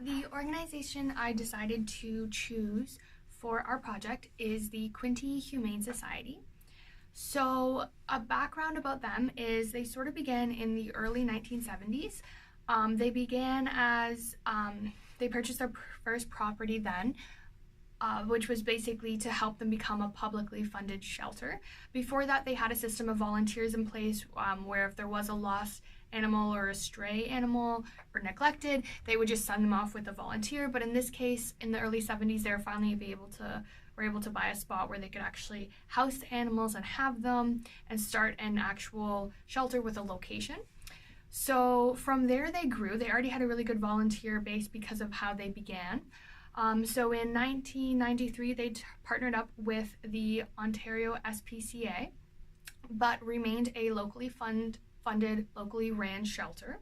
The organization I decided to choose for our project is the Quinte Humane Society. So, a background about them is they sort of began in the early 1970s. They began as they purchased their first property then, which was basically to help them become a publicly funded shelter. Before that, they had a system of volunteers in place where if there was a lost animal or a stray animal or neglected, they would just send them off with a volunteer. But in this case, in the early 70s, they were finally were able to buy a spot where they could actually house the animals and have them and start an actual shelter with a location. So from there they grew. They already had a really good volunteer base because of how they began. So in 1993, they partnered up with the Ontario SPCA, but remained a locally funded, locally ran shelter.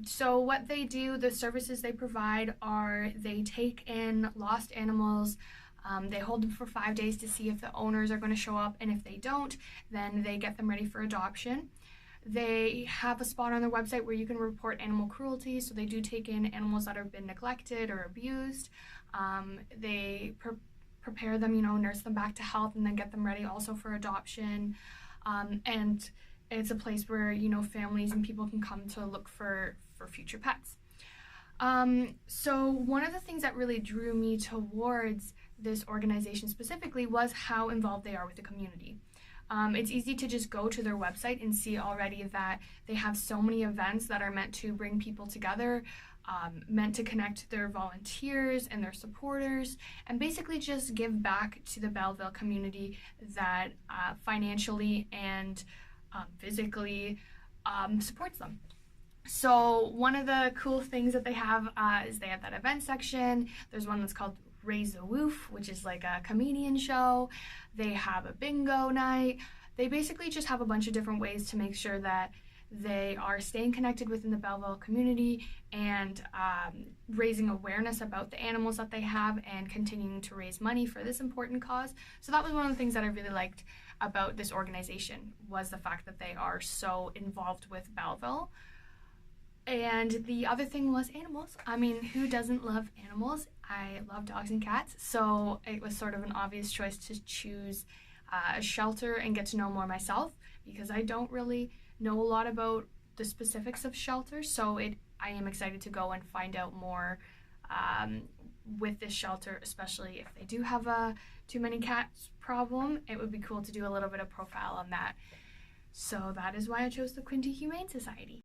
So what they do, the services they provide are they take in lost animals, they hold them for 5 days to see if the owners are going to show up, and if they don't, then they get them ready for adoption. They have a spot on their website where you can report animal cruelty, so they do take in animals that have been neglected or abused. They prepare them, nurse them back to health, and then get them ready also for adoption. And it's a place where, families and people can come to look for future pets. So one of the things that really drew me towards this organization specifically was how involved they are with the community. It's easy to just go to their website and see already that they have so many events that are meant to bring people together, meant to connect their volunteers and their supporters, and basically just give back to the Belleville community that financially and physically supports them. So one of the cool things that they have is they have that event section. There's one that's called Raise the Woof, which is like a comedian show. They have a bingo night. They basically just have a bunch of different ways to make sure that they are staying connected within the Belleville community and raising awareness about the animals that they have and continuing to raise money for this important cause. So that was one of the things that I really liked about this organization, was the fact that they are so involved with Belleville. And the other thing was animals. I mean, who doesn't love animals? I love dogs and cats, so it was sort of an obvious choice to choose a shelter and get to know more myself, because I don't really know a lot about the specifics of shelters, so I am excited to go and find out more with this shelter, especially if they do have a too many cats problem. It would be cool to do a little bit of profile on that. So that is why I chose the Quinte Humane Society.